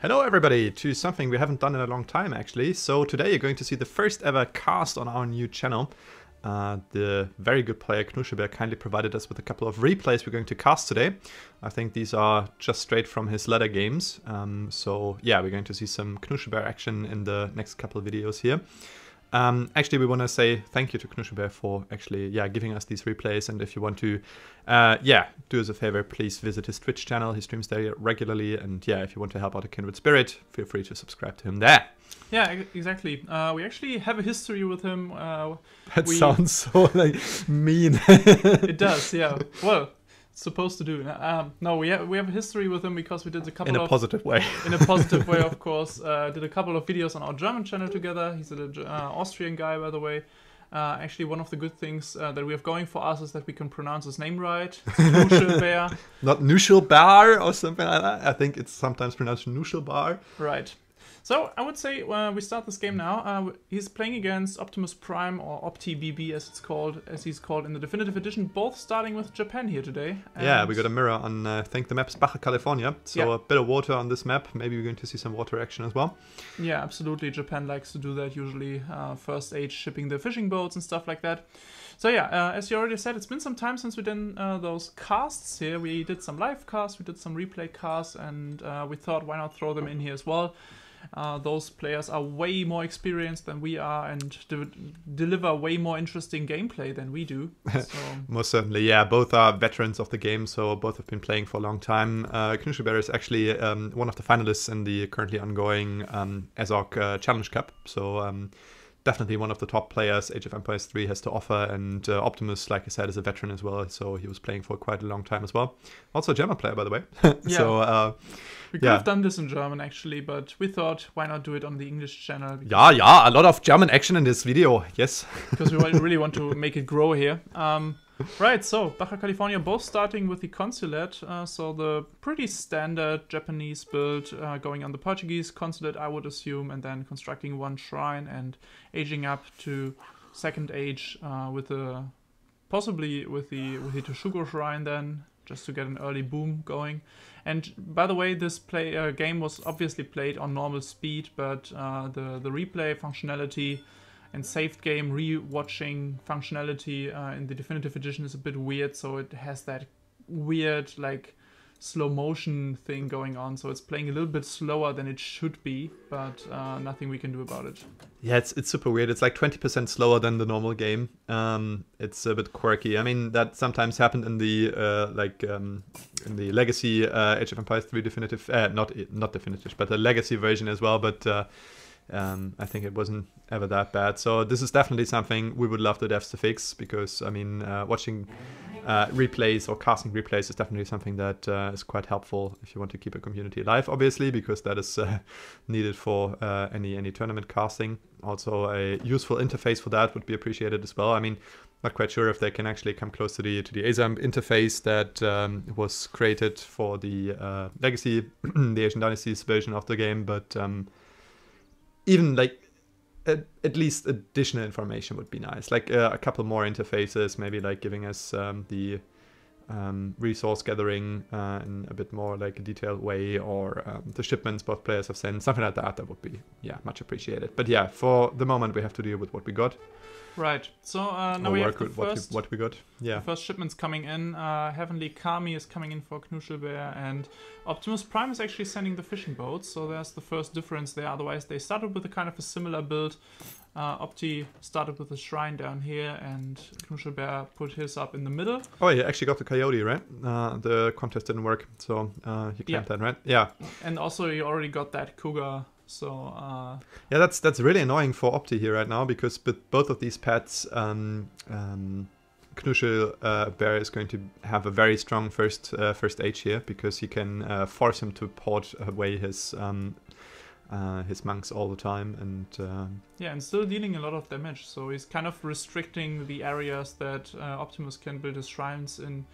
Hello everybody to something we haven't done in a long time actually. So today you're going to see the first ever cast on our new channel. The very good player Knuschelbär kindly provided us with a couple of replays we're going to cast today. I think these are just straight from his ladder games. So yeah, we're going to see some Knuschelbär action in the next couple of videos here. Actually, we want to say thank you to Knuschelbär for actually, giving us these replays. And if you want to, do us a favor, please visit his Twitch channel. He streams there regularly. And yeah, if you want to help out a kindred spirit, feel free to subscribe to him there. Yeah, exactly. We actually have a history with him. That sounds so like mean. It does, yeah. Well, it's supposed to do. No, we have a history with him because we did a couple in a positive way. In a positive way, of course. Did a couple of videos on our German channel together. He's an Austrian guy, by the way. Actually, one of the good things that we have going for us is that we can pronounce his name right. It's Knuschelbär. Not Knuschelbär or something like that. I think it's sometimes pronounced Knuschelbär. Right. So I would say we start this game now. He's playing against Optimus Prime, or optibb as he's called in the definitive edition, both starting with Japan here today. And yeah, we got a mirror on, I think the map's Baja California, so yeah, a bit of water on this map. Maybe we're going to see some water action as well. Yeah, absolutely. Japan likes to do that usually, first age shipping the fishing boats and stuff like that. So yeah, as you already said, it's been some time since we did those casts here. We did some live casts, we did some replay casts, and we thought why not throw them in here as well. Those players are way more experienced than we are and deliver way more interesting gameplay than we do. So. Most certainly, yeah. Both are veterans of the game, so both have been playing for a long time. Knuschelbär is actually one of the finalists in the currently ongoing 𝐊𝐧𝐮𝐬𝐿 Challenge Cup. So definitely one of the top players Age of Empires 3 has to offer, and Optimus, like I said, is a veteran as well, so he was playing for quite a long time as well. Also a German player, by the way. Yeah. So, we could have done this in German, actually, but we thought, why not do it on the English channel? Yeah, a lot of German action in this video, yes. Because we really want to make it grow here. Right, so Baja California, both starting with the consulate, so the pretty standard Japanese build, going on the Portuguese consulate, I would assume, and then constructing one shrine and aging up to second age possibly with the Toshugo shrine then, just to get an early boom going. And by the way, this game was obviously played on normal speed, but the replay functionality and saved game re-watching functionality in the definitive edition is a bit weird, so it has that weird like slow motion thing going on, so it's playing a little bit slower than it should be, but nothing we can do about it. Yeah, it's super weird. It's like 20% slower than the normal game. It's a bit quirky. I mean, that sometimes happened in the in the Legacy Age of Empires 3 definitive, not definitive, but the Legacy version as well. But I think it wasn't ever that bad. So this is definitely something we would love the devs to fix, because I mean, watching replays or casting replays is definitely something that is quite helpful if you want to keep a community alive, obviously, because that is needed for any tournament casting. Also, a useful interface for that would be appreciated as well. I mean, not quite sure if they can actually come close to the 𝐴𝐵 interface that was created for the Legacy, the Asian Dynasties version of the game, but even like at least additional information would be nice, like a couple more interfaces, maybe like giving us the resource gathering in a bit more like a detailed way, or the shipments both players have sent, something like that. That would be much appreciated. But yeah, for the moment we have to deal with what we got. Right, so now we have the what we got. Yeah, the first shipments coming in. Heavenly Kami is coming in for Knuschelbär, and Optimus Prime is actually sending the fishing boats, so there's the first difference there. Otherwise, they started with a kind of a similar build. Opti started with a shrine down here, and Knuschelbär put his up in the middle. Oh, he actually got the coyote, right? The contest didn't work, so he claimed that, right? Yeah. And also, he already got that cougar. So yeah, that's really annoying for Opti here right now, because with both of these pets, Knuschelbär is going to have a very strong first age here, because he can force him to port away his monks all the time, and yeah, and still dealing a lot of damage. So he's kind of restricting the areas that Optimus can build his shrines in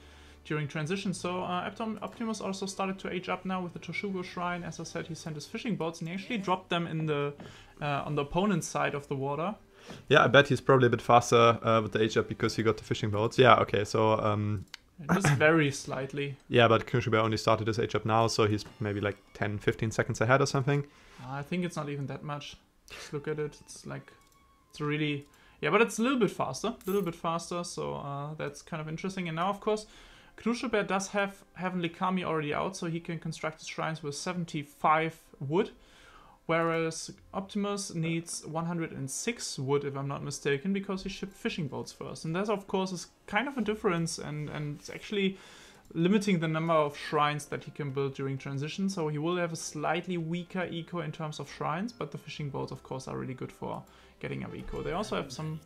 during transition. So Optimus also started to age up now with the Toshugo shrine. As I said, he sent his fishing boats, and he actually dropped them in the on the opponent's side of the water. Yeah, I bet he's probably a bit faster with the age up because he got the fishing boats. Yeah, okay, so Just very slightly. Yeah, but Knuschelbär only started his H-up now, so he's maybe like 10, 15 seconds ahead or something. I think it's not even that much. Just look at it. It's like, it's really, yeah, but it's a little bit faster. So that's kind of interesting. And now, of course, Knuschelbär does have 𝐊𝐴𝐺𝐻𝐬𝐫 already out, so he can construct his shrines with 75 wood. Whereas Optimus needs 106 wood, if I'm not mistaken, because he shipped fishing boats first. And that, of course, is kind of a difference, and it's actually limiting the number of shrines that he can build during transition. So he will have a slightly weaker eco in terms of shrines, but the fishing boats, of course, are really good for getting up eco. They also have some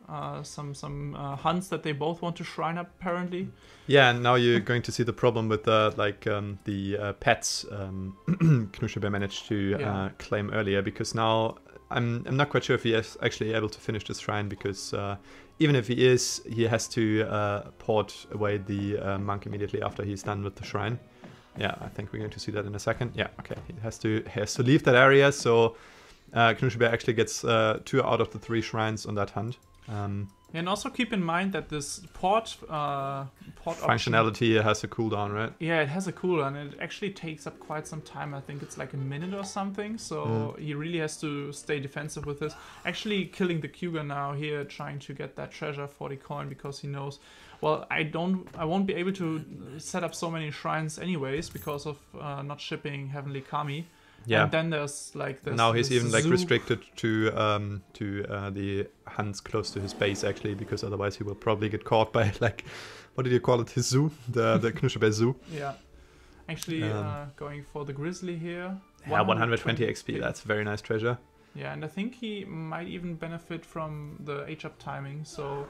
hunts that they both want to shrine up, apparently. Yeah, and now you're going to see the problem with the pets Knuschelbär managed to claim earlier, because now I'm not quite sure if he is actually able to finish this shrine, because even if he is, he has to port away the monk immediately after he's done with the shrine. Yeah, I think we're going to see that in a second. Yeah, okay, he has to leave that area, so Knuschelbär actually gets 2 out of the 3 shrines on that hunt. And also keep in mind that this port functionality has a cooldown, right? Yeah, it has a cooldown, and it actually takes up quite some time. I think it's like a minute or something, so he really has to stay defensive with this. Actually killing the Q-gun now here, trying to get that treasure for the coin, because he knows, well, I won't be able to set up so many shrines anyways because of not shipping 𝐊𝐴𝐺𝐻𝐬𝐫. Yeah. And then there's like this. Now he's even like zoo. restricted to the hunts close to his base, actually, because otherwise he will probably get caught by, like, what did you call it? His zoo, the Knuschelbär zoo. Yeah. Actually, going for the grizzly here. Yeah, 120 XP. That's a very nice treasure. Yeah, and I think he might even benefit from the H-up timing. So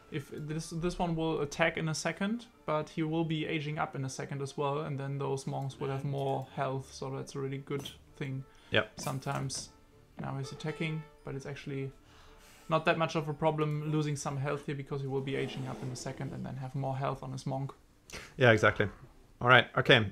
if this one will attack in a second, but he will be aging up in a second as well, and then those monks will have more health, so that's a really good thing. Yep. Sometimes now he's attacking, but it's actually not that much of a problem losing some health here, because he will be aging up in a second and then have more health on his monk. Yeah, exactly. All right, okay.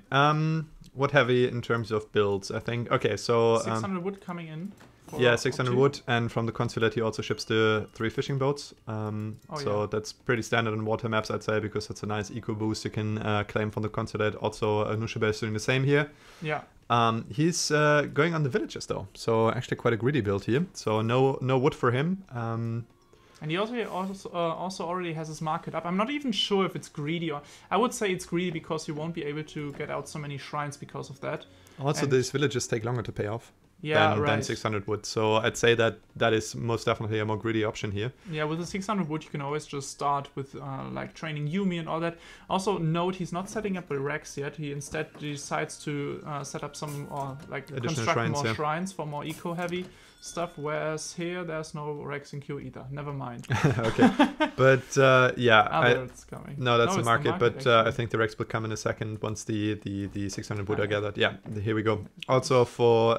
What heavy in terms of builds? I think, okay, so 600 wood coming in. Yeah, 600 wood, and from the consulate he also ships the 3 fishing boats. That's pretty standard in water maps, I'd say, because that's a nice eco boost you can claim from the consulate. Also, Knuschelbär is doing the same here. Yeah. He's going on the villages though, so actually quite a greedy build here. So no wood for him. And he also already has his market up. I'm not even sure if it's greedy, or I would say it's greedy because you won't be able to get out so many shrines because of that. Also, these villages take longer to pay off. Yeah, than 600 wood. So I'd say that is most definitely a more greedy option here. Yeah, with the 600 wood, you can always just start with like training Yuumi and all that. Also, note he's not setting up the Rex yet. He instead decides to set up some additional construct shrines for more eco-heavy stuff. Whereas here, there's no Rex in Q either. Never mind. Okay, but it's coming. No, that's the market. But I think the Rex will come in a second once the 600 wood are gathered. Yeah, here we go. Also for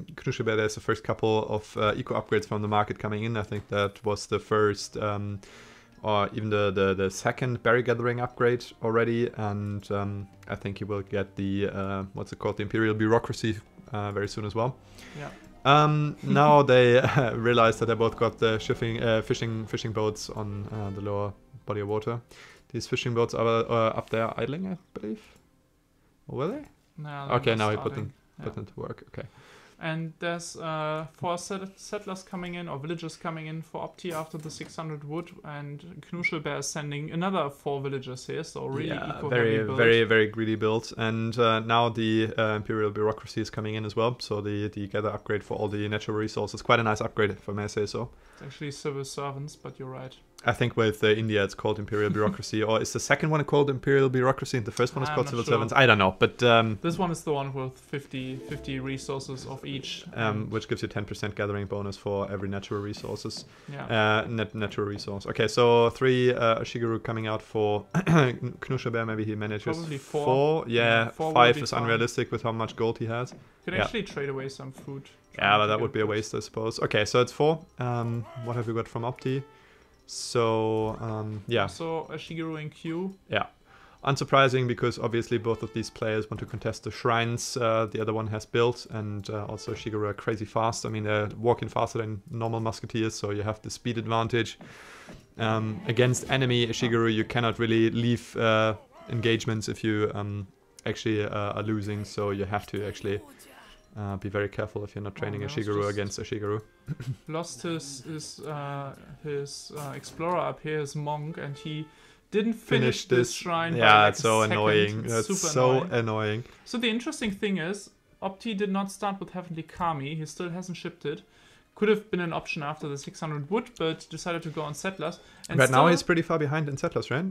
Knuschelbär, there's the first couple of eco upgrades from the market coming in. I think that was the first or even the second berry gathering upgrade already, and I think you will get the what's it called, the Imperial Bureaucracy very soon as well. Yeah. Now they realize that they both got the fishing boats on the lower body of water. These fishing boats are up there idling, I believe. Or were they? No. Okay, now we put them to work. Okay. And there's 4 settlers coming in, or villagers coming in for Opti after the 600 wood, and Knuschelbär is sending another 4 villagers here, so really eco-heavy build. Very, very greedy build. And now the Imperial Bureaucracy is coming in as well, so the gather upgrade for all the natural resources. Quite a nice upgrade, if I may say so. It's actually civil servants, but you're right. I think with India it's called Imperial Bureaucracy, or is the second one called Imperial Bureaucracy and the first one is called Civil Servants? I don't know, but this one is the one with 50 resources of each, which gives you 10% gathering bonus for every natural resources. Yeah. Natural resource. Okay, so 3 Shigeru coming out for Knuschelbär. Maybe he manages probably 4. Yeah, 5 is unrealistic with how much gold he has. Could actually trade away some food. Yeah, but that would be a waste, I suppose. Okay, so it's 4. What have we got from Opti? So, yeah. So, a Shigeru in Q. Yeah. Unsurprising, because obviously both of these players want to contest the shrines the other one has built, and also Shigeru are crazy fast. I mean, they're walking faster than normal musketeers, so you have the speed advantage. Against enemy Shigeru, you cannot really leave engagements if you actually are losing, so you have to actually be very careful if you're not training a Shigeru against a Shigeru. Lost his explorer up here, his monk, and he didn't finish this shrine. Yeah, by it's so annoying. It's That's super so annoying. So the interesting thing is, Opti did not start with Heavenly Kami. He still hasn't shipped it. Could have been an option after the 600 wood, but decided to go on Settlers. And right now he's pretty far behind in Settlers, right?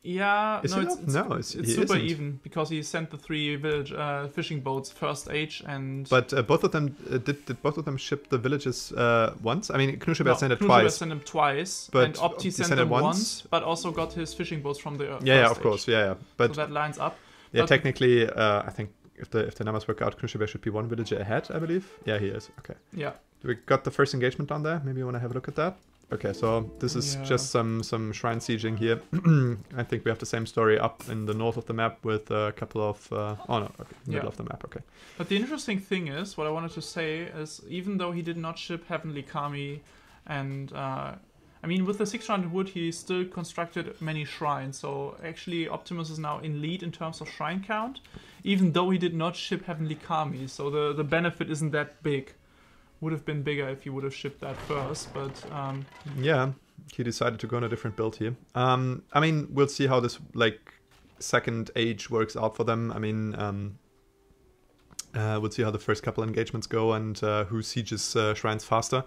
Yeah, it's super even because he sent the 3 village fishing boats first age and. But both of them did both of them ship the villages once? I mean, Knuschelbär sent it Knuschelbär twice. sent him twice, but and Opti sent them once, but also got his fishing boats from the yeah, of course, yeah. But so that lines up. Yeah, technically, I think if the numbers work out, Knuschelbär should be 1 villager ahead, I believe. Yeah, he is. Okay. Yeah. We got the first engagement down there. Maybe you want to have a look at that. Okay, so this is just some shrine sieging here. I think we have the same story up in the north of the map with a couple of... middle of the map, okay. But the interesting thing is, what I wanted to say is, even though he did not ship Heavenly Kami, and I mean, with the 600 wood, he still constructed many shrines, so actually Optimus is now in lead in terms of shrine count, even though he did not ship Heavenly Kami, so the benefit isn't that big. Would have been bigger if he would have shipped that first, but yeah, he decided to go on a different build here. I mean, we'll see how this second age works out for them. I mean, we'll see how the first couple engagements go and who sieges shrines faster.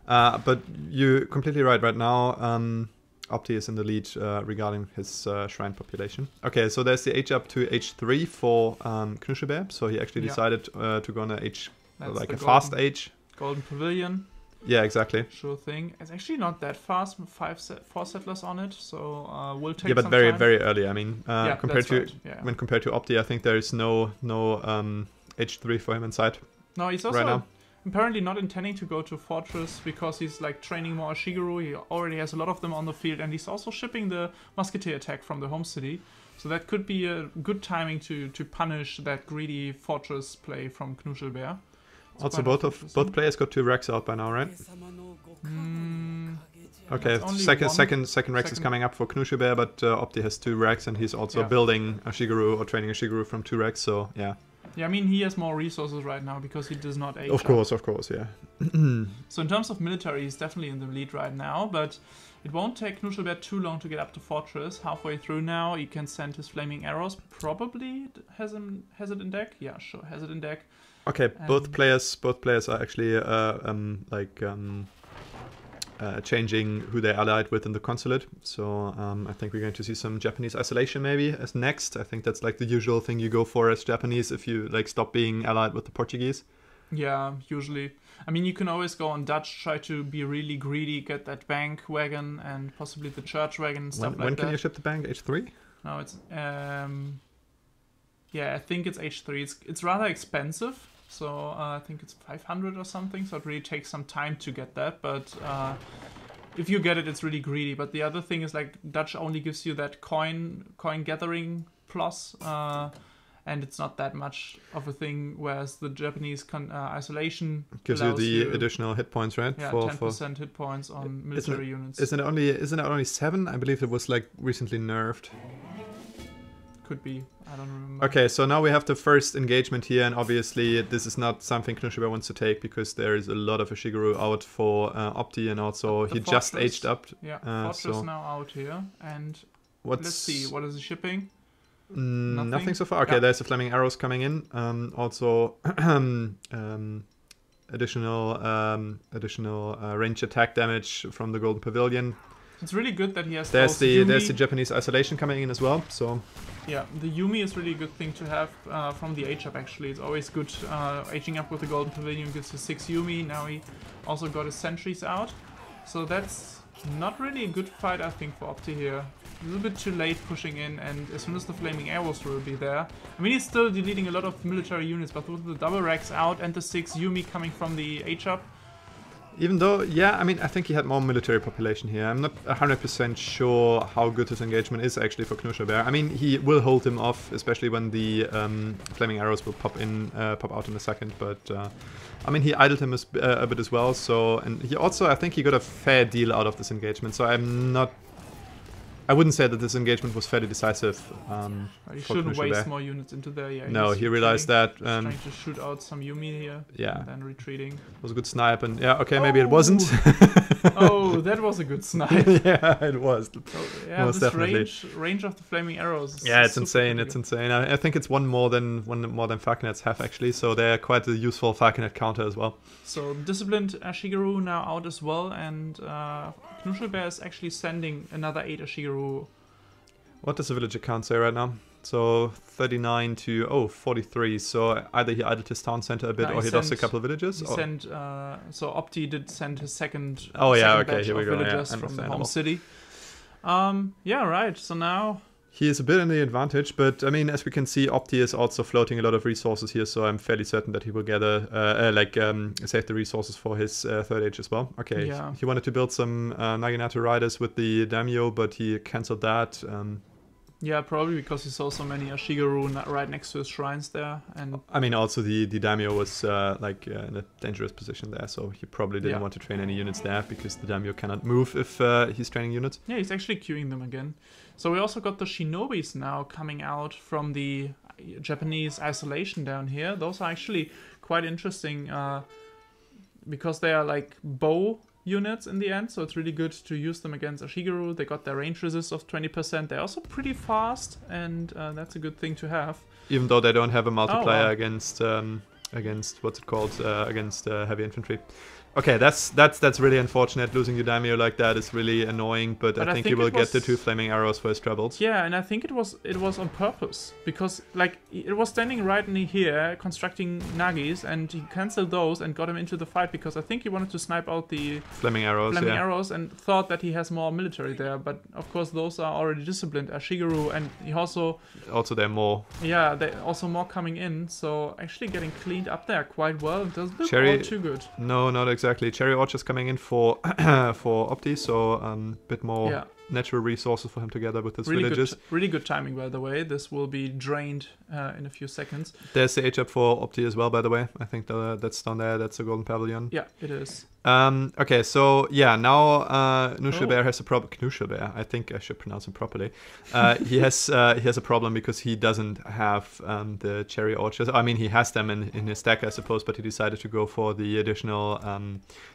But you're completely right. Right now, Opti is in the lead regarding his shrine population. Okay, so there's the age up to age 3 for Knuschelbär. So he actually decided to go on an age. Like a fast age. Golden Pavilion. Yeah, exactly. Sure thing. It's actually not that fast. 4 settlers on it, so we'll take. Yeah, but some very time. very early. I mean, compared to when compared to Opti, I think there is no age 3 for him inside. No, he's also right now. Apparently not intending to go to Fortress because he's like training more Shigeru. He already has a lot of them on the field, and he's also shipping the musketeer attack from the home city. So that could be a good timing to punish that greedy Fortress play from Knuschelbär. Also, both players got 2 Rex out by now, right? Okay, second Rex is coming up for Knuschelbär, but Opti has 2 Rex, and he's also building a Shigeru or training a Shigeru from 2 Rex. So yeah. Yeah, I mean he has more resources right now because he does not age. Of course, yeah. So in terms of military, he's definitely in the lead right now, but it won't take Knuschelbär too long to get up to Fortress. Halfway through now, he can send his flaming arrows. Probably has it in deck. Yeah, sure, has it in deck. Okay, both players are actually changing who they allied with in the consulate. So I think we're going to see some Japanese isolation maybe as next. I think that's like the usual thing you go for as Japanese if you like stop being allied with the Portuguese. Yeah, usually. I mean, you can always go on Dutch, try to be really greedy, get that bank wagon and possibly the church wagon and stuff like that. When can you ship the bank? H3? No, it's yeah, I think it's H3. It's rather expensive. So I think it's 500 or something, so it really takes some time to get that, but if you get it, it's really greedy. But the other thing is, like, Dutch only gives you that coin gathering plus, and it's not that much of a thing, whereas the Japanese isolation gives you the additional hit points, right? Yeah, 10% hit points on military units. Isn't it only 7? I believe it was like recently nerfed. Could be. I don't remember. Okay, so now we have the first engagement here, and obviously this is not something Knuschelbär wants to take because there is a lot of a Shigeru out for Opti, and also he just aged up. Yeah, Fortress now out here, and let's see, what is he shipping? Nothing so far. Okay, there's the flaming arrows coming in. Also additional range attack damage from the Golden Pavilion. It's really good that he has. There's the Japanese isolation coming in as well. So yeah, the Yumi is really a good thing to have from the age up. Actually, it's always good aging up with the Golden Pavilion gives you 6 Yumi. Now he also got his sentries out, so that's not really a good fight, I think, for Opti here. A little bit too late pushing in, and as soon as the flaming arrows will be there. I mean, he's still deleting a lot of military units, but with the double racks out and the 6 Yumi coming from the H up, Even though, yeah, I mean, I think he had more military population here. I'm not 100% sure how good his engagement is actually for Knuschelbär. I mean, he will hold him off, especially when the flaming arrows will pop out in a second. But I mean, he idled him a bit as well. So, and he also, I think he got a fair deal out of this engagement. So I wouldn't say that this engagement was fairly decisive. You shouldn't waste more units into there. Yeah. No, he realized that. Trying to shoot out some Yuumi here. Yeah. And then retreating. It was a good snipe, and yeah, okay, maybe it wasn't. Oh, that was a good snipe. Yeah, it was. So, yeah, most this definitely. Range of the flaming arrows. Yeah, it's insane. It's insane. I think it's one more than Falconets have actually. So they're quite a useful Falconet counter as well. So disciplined Shigeru now out as well, and Knuschelbär is actually sending another 8 Shigeru. What does the villager count say right now? So 39 to 43. So either he idled his town center a bit, or he lost a couple of villages. He sent. So Opti did send his second. Oh yeah, second okay. Here we go. Villagers from the home city. Yeah, right. So now he is a bit in the advantage, but I mean, as we can see, Opti is also floating a lot of resources here. So I'm fairly certain that he will gather, save the resources for his third age as well. Okay. Yeah. He wanted to build some Naginata riders with the daimyo, but he cancelled that. Yeah, probably because he saw so many Shigeru right next to his shrines there, and I mean, also the daimyo was in a dangerous position there, so he probably didn't want to train any units there because the daimyo cannot move if he's training units. Yeah, he's actually queuing them again. So we also got the shinobis now coming out from the Japanese isolation down here. Those are actually quite interesting because they are like bow units in the end, so it's really good to use them against Shigeru. They got their range resist of 20%. They're also pretty fast, and that's a good thing to have. Even though they don't have a multiplier against what's it called, against heavy infantry. Okay, that's really unfortunate. Losing your daimyo like that is really annoying, but I think he will get the 2 flaming arrows for his troubles. Yeah, and I think it was on purpose, because like it was standing right in here constructing Nagis, and he cancelled those and got him into the fight because I think he wanted to snipe out the flaming arrows and thought that he has more military there, but of course those are already disciplined Shigeru, and he also they're more. Yeah, they're also more coming in, so actually getting cleaned up there quite well. It doesn't look all too good. No, not exactly. Cherry Orchard's coming in for Opti, so bit more natural resources for him together with his villages. Really good timing, by the way. This will be drained in a few seconds. There's the H-up for Opti as well, by the way. I think that's down there. That's a golden pavilion. Yeah, it is. Okay, so yeah, now Knuschelbär has a problem. Knuschelbär, I think I should pronounce him properly. He has a problem because he doesn't have the cherry orchards. I mean, he has them in his deck, I suppose, but he decided to go for the additional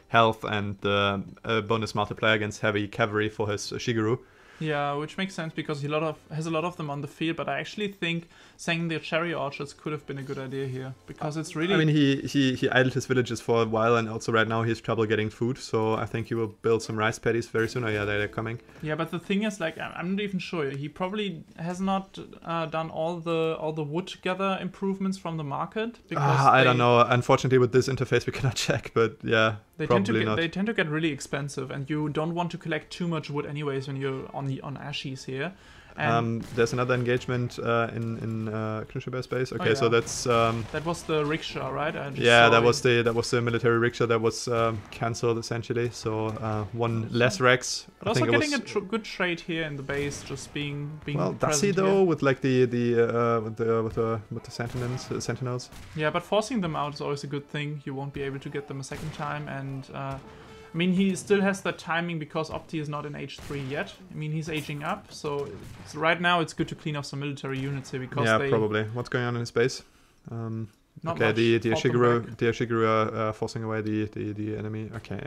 health and the bonus multiplier against heavy cavalry for his Shigeru. Yeah, which makes sense because he has a lot of them on the field, but I actually think saying the cherry orchards could have been a good idea here because it's really. I mean, he idled his villages for a while, and also right now he has trouble getting food. So I think he will build some rice paddies very soon. Oh yeah, they're coming. Yeah, but the thing is, like, I'm not even sure. He probably has not done all the wood gather improvements from the market because I don't know. Unfortunately, with this interface, we cannot check. But yeah, they tend to get really expensive, and you don't want to collect too much wood anyways when you're on Ashies here. And there's another engagement in Knuschelbär space. Okay, so that's that was the rickshaw, right? That was the military rickshaw that was cancelled essentially. So one less Rex. But also getting a good trade here in the base, just being. Well, does he though with like the sentinels? Yeah, but forcing them out is always a good thing. You won't be able to get them a second time, and I mean, he still has that timing because Opti is not in age 3 yet. I mean, he's aging up, so right now it's good to clean off some military units here because probably. What's going on in his base? Not okay, much. the Shigeru are forcing away the enemy. Okay,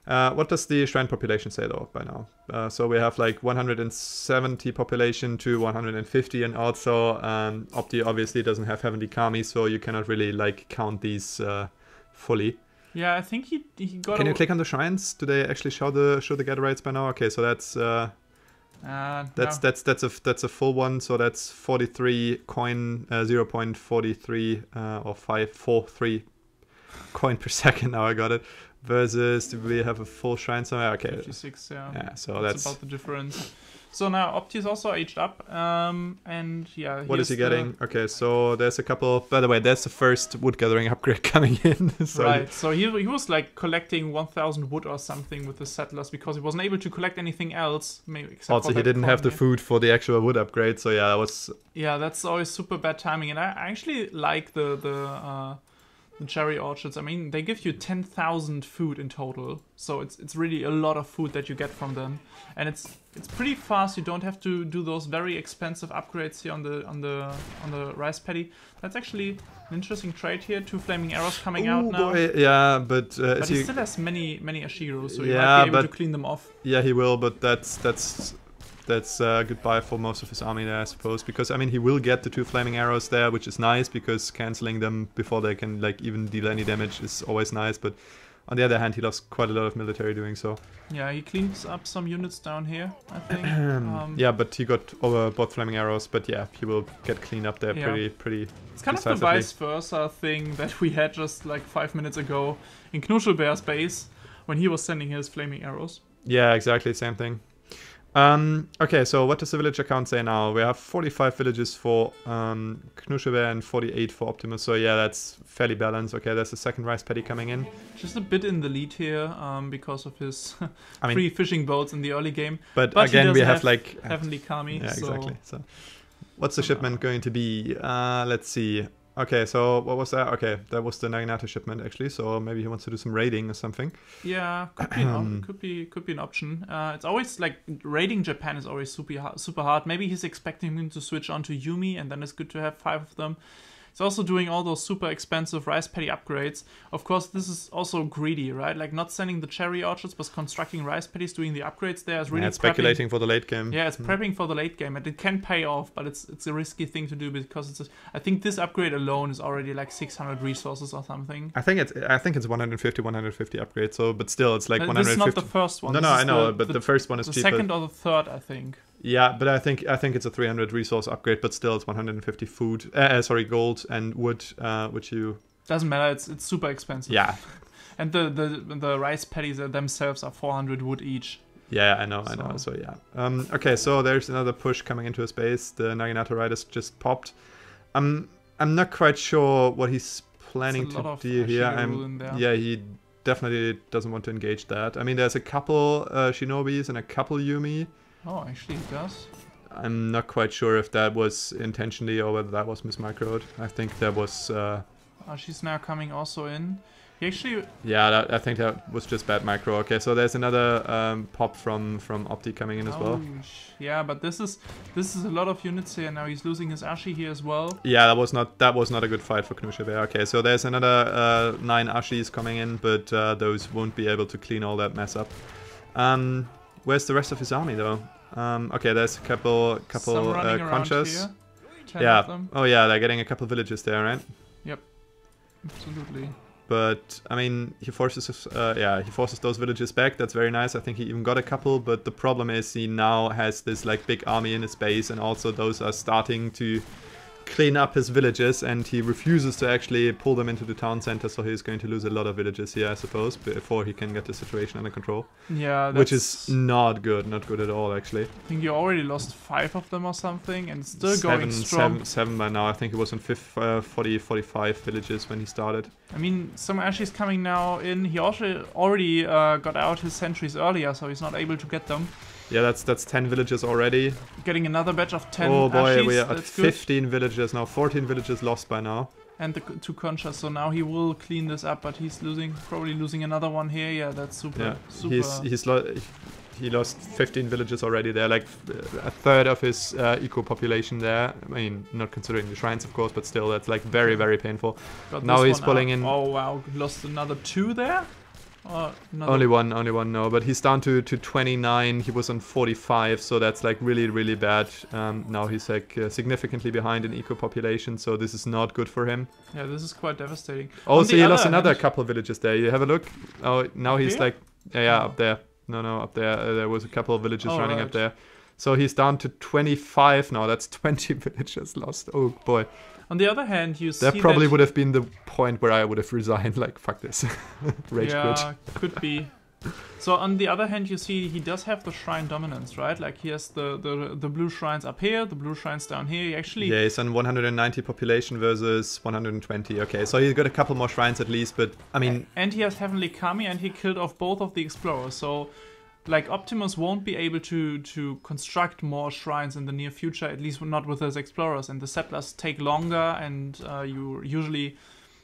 yeah. What does the shrine population say though by now? So we have like 170 population to 150, and also Opti obviously doesn't have heavenly kami, so you cannot really like count these fully. Yeah, I think he got. Can you click on the shrines? Do they actually show the gather rates by now? Okay, so that's a full one. So that's 43 coin, 0.43 or 543 coin per second. Now I got it. Versus, do we have a full shrine somewhere? Okay. 56, yeah. Yeah, so that's about the difference. So now Opti is also aged up, and yeah. What is he getting? Okay, so there's a couple. By the way, there's the first wood gathering upgrade coming in. So right. So he was like collecting 1,000 wood or something with the settlers because he wasn't able to collect anything else. Maybe except also, he didn't have the food for the actual wood upgrade. So yeah, that was. Yeah, that's always super bad timing, and I actually like the cherry orchards. I mean, they give you 10,000 food in total, so it's really a lot of food that you get from them, and it's pretty fast. You don't have to do those very expensive upgrades here on the rice paddy. That's actually an interesting trait here. 2 flaming arrows coming out now. Boy. Yeah, but he still has many Ashiru, so yeah, you might be able to clean them off. Yeah, he will, but that's goodbye for most of his army there, I suppose. Because, I mean, he will get the 2 flaming arrows there, which is nice, because cancelling them before they can, like, even deal any damage is always nice. But on the other hand, he lost quite a lot of military doing so. Yeah, he cleans up some units down here, I think. Yeah, but he got over both flaming arrows. But yeah, he will get cleaned up there pretty It's kind of the vice versa thing that we had just, like, 5 minutes ago in Knuschelbär's base, when he was sending his flaming arrows. Yeah, exactly, same thing. Okay, so what does the village account say now? We have 45 villages for Knuschelbär and 48 for Optimus, so yeah, that's fairly balanced. Okay, there's a second rice paddy coming in. Just a bit in the lead here because of his 3 fishing boats in the early game. But again, we have like... Heavenly Kami. Yeah, exactly. So, what's the shipment going to be? Let's see. Okay, so what was that? Okay, that was the Naginata shipment actually. So maybe he wants to do some raiding or something. Yeah, could be an option. It's always like raiding Japan is always super hard. Maybe he's expecting him to switch on to Yumi, and then it's good to have 5 of them. He's also doing all those super expensive rice paddy upgrades. Of course, this is also greedy, right? Like not sending the cherry orchards, but constructing rice paddies, doing the upgrades there is really it's speculating for the late game. Yeah, it's prepping for the late game, and it can pay off, but it's a risky thing to do because I think this upgrade alone is already like 600 resources or something. I think it's 150 upgrades. So, but still, it's like 150. This is not the first one. No, I know, but the first one is cheaper. The second or the third, I think. Yeah, but I think it's a 300 resource upgrade, but still it's 150 food. Gold and wood, which you doesn't matter. It's super expensive. Yeah, and the rice paddies themselves are 400 wood each. Yeah, I know. So yeah. Okay, so there's another push coming into his base. The Naginata Riders just popped. I'm not quite sure what he's planning to do here. Yeah, he definitely doesn't want to engage that. I mean, there's a couple Shinobis and a couple Yumi. Oh, actually it does. I'm not quite sure if that was intentionally or whether that was mismicroed. I think that was... she's now coming also in. He actually... Yeah, I think that was just bad micro. Okay, so there's another pop from Opti coming in as well. Yeah, but this is a lot of units here. Now he's losing his Ashi here as well. Yeah, that was not a good fight for Knuschelbär. Okay, so there's another 9 Ashis coming in, but those won't be able to clean all that mess up. Where's the rest of his army though? Okay, there's a couple crunchers. Yeah. Oh yeah, they're getting a couple villages there, right? Yep. Absolutely. But I mean, he forces those villages back. That's very nice. I think he even got a couple. But the problem is he now has this like big army in his base, and also those are starting to clean up his villages, and he refuses to actually pull them into the town center, so he's going to lose a lot of villages here, I suppose, before he can get the situation under control. Yeah, which is not good at all, actually. I think you already lost 5 of them or something, and still going strong. 7 by now. I think it was on 45 villages when he started. I mean, some Ashi's coming now in. He also already got out his sentries earlier, so he's not able to get them. Yeah, that's 10 villages already. Getting another batch of 10 Oh boy, Ashis, we are at 15 villages now. 14 villages lost by now. And the 2 conchas, so now he will clean this up, but he's probably losing another one here. Yeah, that's super. He lost 15 villages already there, like a third of his eco population there. I mean, not considering the shrines, of course, but still, that's like very, very painful. Now he's pulling in. Oh wow, lost another 2 there. Only one, no. But he's down to 29. He was on 45, so that's like really, really bad. Now he's like significantly behind in eco population, so this is not good for him. Yeah, this is quite devastating. Also, he lost another couple of villages there. You have a look. Oh, now he's like, yeah, up there. No, up there. There was a couple of villages running up there. So he's down to 25 now. That's 20 villages lost. Oh boy. On the other hand, you see that probably would have been the point where I would have resigned, like, fuck this. Rage quit. Could be. So on the other hand, you see he does have the shrine dominance, right? Like he has the blue shrines up here, the blue shrines down here. He actually... Yeah, he's on 190 population versus 120. Okay, so he's got a couple more shrines at least, but I mean... And he has Heavenly Kami, and he killed off both of the explorers. So, like, Optimus won't be able to construct more shrines in the near future, at least not with his explorers. And the settlers take longer, and you usually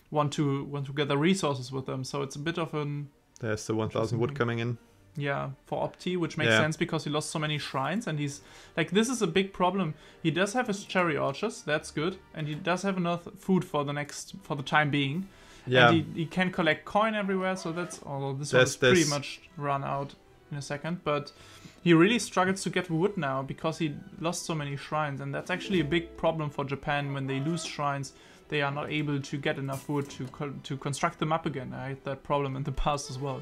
want to gather resources with them. So it's a bit of an... There's the 1,000 wood coming in. Yeah, for Opti, which makes sense because he lost so many shrines, and he's like, this is a big problem. He does have his cherry orchards, that's good, and he does have enough food for the time being. Yeah, and he can collect coin everywhere, so that's, although this one is pretty much run out in a second, but he really struggles to get wood now because he lost so many shrines, and that's actually a big problem for Japan. When they lose shrines, they are not able to get enough wood to construct them up again. I had that problem in the past as well.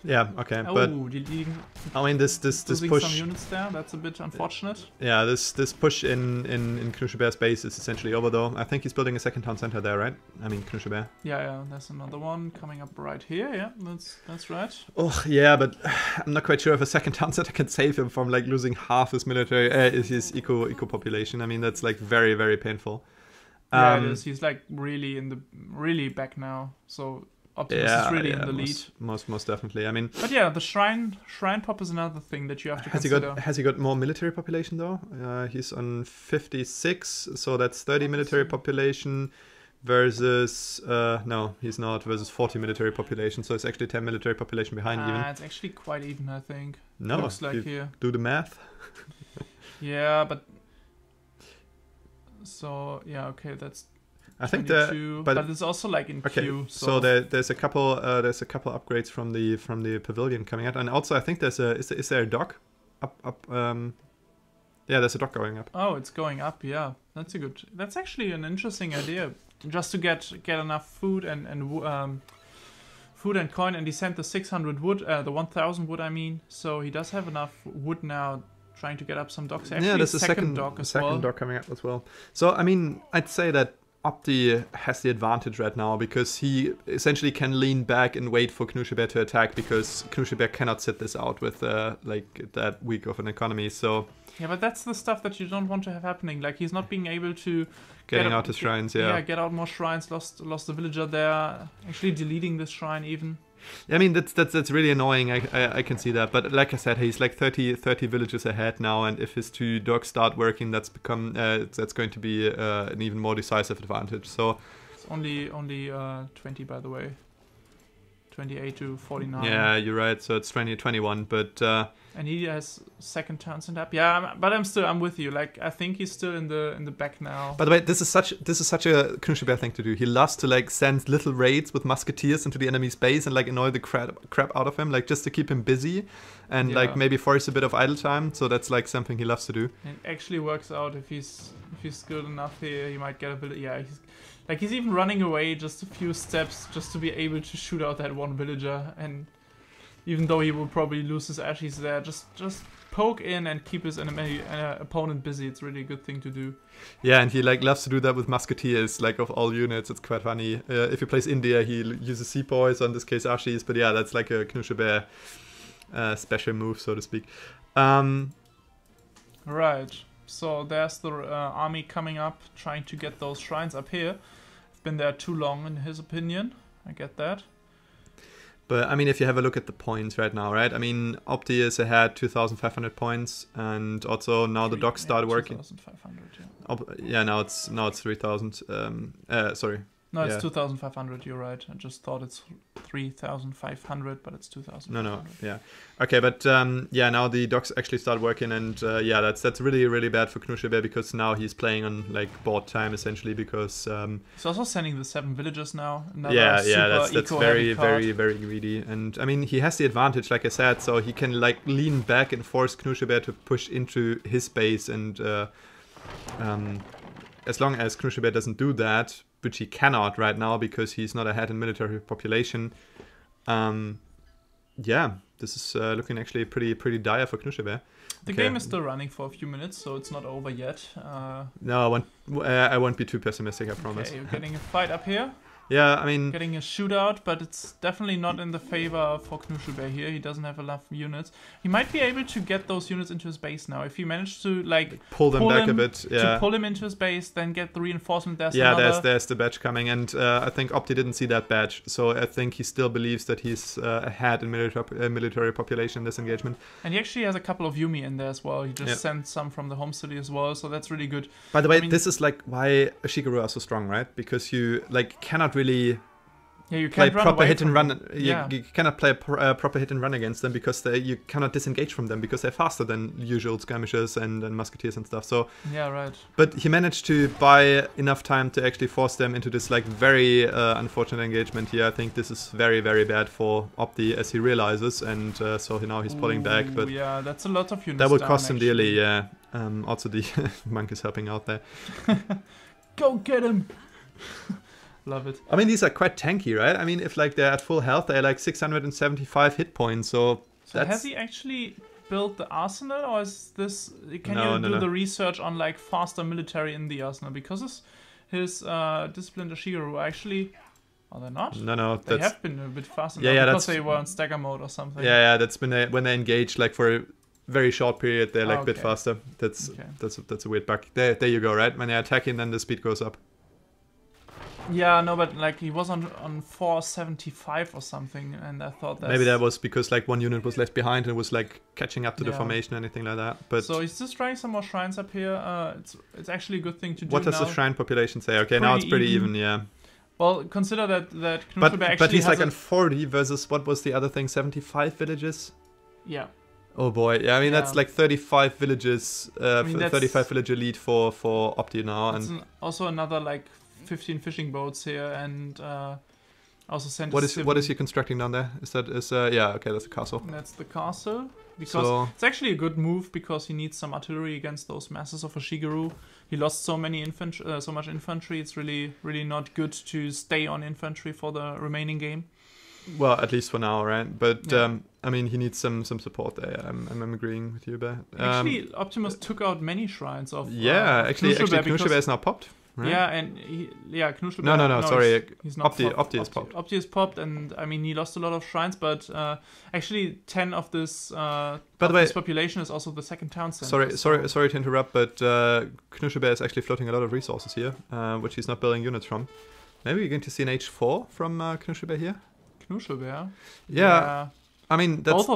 Yeah, okay, but I mean this push. Some units there. That's a bit unfortunate. Yeah, this push in Knuschelbär's base is essentially over though. I think he's building a second town center there, right? I mean Knuschelbär. Yeah, there's another one coming up right here. Yeah, that's right. Oh yeah, but I'm not quite sure if a second town center can save him from like losing half his military, his eco population. I mean that's like very, very painful. Yeah, it is. He's like really back now. So Optimus is really in the lead. Most definitely. I mean, but yeah, the shrine pop is another thing that you have to consider. Has he got more military population though? He's on 56, so that's 30 military population versus no, he's not, versus 40 military population. So it's actually 10 military population behind even. It's actually quite even, I think. No, looks like here. Do the math. Yeah, but. So yeah, okay, that's. I think but it's also like in queue. So there's a couple upgrades from the pavilion coming out, and also I think is there a dock up? Yeah, there's a dock going up. Oh, it's going up. Yeah, that's actually an interesting idea, just to get enough food and food and coin, and he sent the 600 wood, the 1,000 wood. I mean, so he does have enough wood now. Trying to get up some docks. Actually, there's a second dock as well. Second dock coming up as well. So I mean, I'd say that Opti has the advantage right now because he essentially can lean back and wait for Knuschelbär to attack, because Knuschelbär cannot sit this out with like that weak of an economy. So yeah, but that's the stuff that you don't want to have happening. Like he's not being able to getting out his shrines. Yeah, get out more shrines. Lost the villager there. Actually deleting this shrine even. I mean that's really annoying. I can see that, but like I said, he's like 30 villages ahead now, and if his two docks start working, that's going to be an even more decisive advantage. So it's only 20, by the way. 28 to 49. Yeah, you're right. So it's 20-21, but and he has second turns and up. Yeah, but I'm with you. Like I think he's still in the back now. By the way, this is such a Knuschelbär thing to do. He loves to like send little raids with musketeers into the enemy's base and like annoy the crap out of him, like just to keep him busy and like maybe force a bit of idle time. So that's like something he loves to do. It actually works out if he's good enough here. He might get a bit. Yeah, he's even running away just a few steps just to be able to shoot out that one villager, and even though he will probably lose his ashes there, just poke in and keep his opponent busy. It's really a good thing to do. Yeah, and he like loves to do that with musketeers, like of all units. It's quite funny. If he plays India, he uses sepoys, or in this case ashes, but yeah, that's like a Knuschelbär special move, so to speak. Right. So there's the army coming up, trying to get those shrines up here. I've been there too long, in his opinion. I get that. But I mean, if you have a look at the points right now, right? I mean, Opti is ahead 2,500 points, and also now the docks start working. 2,500. Yeah. Now it's 3,000. Sorry. No, it's 2,500. You're right. I just thought it's 3,500, but it's 2,000. No. Yeah. Okay, but yeah, now the docks actually start working, and yeah, that's really, really bad for Knuschelbär, because now he's playing on like board time essentially, because he's also sending the 7 villagers now. Yeah, that's very, very, very greedy, and I mean he has the advantage, like I said, so he can like lean back and force Knuschelbär to push into his base, and as long as Knuschelbär doesn't do that, which he cannot right now because he's not ahead in military population, Yeah, this is looking actually pretty dire for Knuschelbär. The game is still running for a few minutes, so it's not over yet. No, I won't be too pessimistic, I promise. Okay, you're getting a fight up here. Yeah, I mean... Getting a shootout, but it's definitely not in the favor for Knuschelbär here. He doesn't have enough units. He might be able to get those units into his base now. If he managed to, like... Pull them back a bit, yeah. To pull him into his base, then get the reinforcement. There's the badge coming, and I think Opti didn't see that badge, so I think he still believes that he's ahead in military population in this engagement. And he actually has a couple of Yumi in there as well. He just sent some from the home city as well, so that's really good. By the way, this is like why 𝐤𝐸𝐺𝐸 are so strong, right? Because you like cannot really play proper hit and run. You cannot play a proper hit and run against them because you cannot disengage from them because they're faster than usual skirmishers and musketeers and stuff. So yeah, right. But he managed to buy enough time to actually force them into this like very unfortunate engagement here. I think this is very bad for Opti as he realizes, and so now he's pulling back. But yeah, that's a lot of units. That would cost him dearly. Yeah. Also the monk is helping out there. Go get him. Love it. I mean, these are quite tanky, right? I mean, if like they're at full health, they're like 675 hit points. So has he actually built the arsenal, or is this? Can you do the research on like faster military in the arsenal? Because his disciplined 𝐤𝐸𝐺𝐸 actually. Are they not? No. They have been a bit faster. Yeah, because they were in stagger mode or something. Yeah. That's when they engage like for a very short period. They're like a bit faster. That's a weird bug. There you go. Right, when they're attacking, then the speed goes up. Yeah, no, but like he was on 475 or something, and I thought that maybe that was because like one unit was left behind and was like catching up to the formation or anything like that. But so he's just trying some more shrines up here. It's actually a good thing to do. What does the shrine population say? Okay, now it's pretty even. Yeah. Well, consider that Knuschelbär actually but he's like on 40 versus what was the other thing? 75 villages. Yeah. Oh boy, yeah. I mean that's like 35 villages, 35 villager lead for Opti now, and also another like 15 fishing boats here, and also sent. What is he constructing down there? Yeah, okay, that's a castle. That's the castle, because it's actually a good move because he needs some artillery against those masses of 𝐤𝐸𝐺𝐸𝐸. He lost so much infantry. It's really not good to stay on infantry for the remaining game. Well, at least for now, right? But I mean, he needs some support there. I'm agreeing with you there. Actually, Optimus took out many shrines of. Actually, Knuschelbär is now popped. Right? Yeah, and Knuschelbär. No, sorry. He's not Opti is popped. Opti is popped, and I mean he lost a lot of shrines, but actually 10 of this. By the way, this population is also the second town center. Sorry to interrupt, but Knuschelbär is actually floating a lot of resources here, which he's not building units from. Maybe we're going to see an H4 from Knuschelbär here. Knuschelbär. Yeah. I mean, that's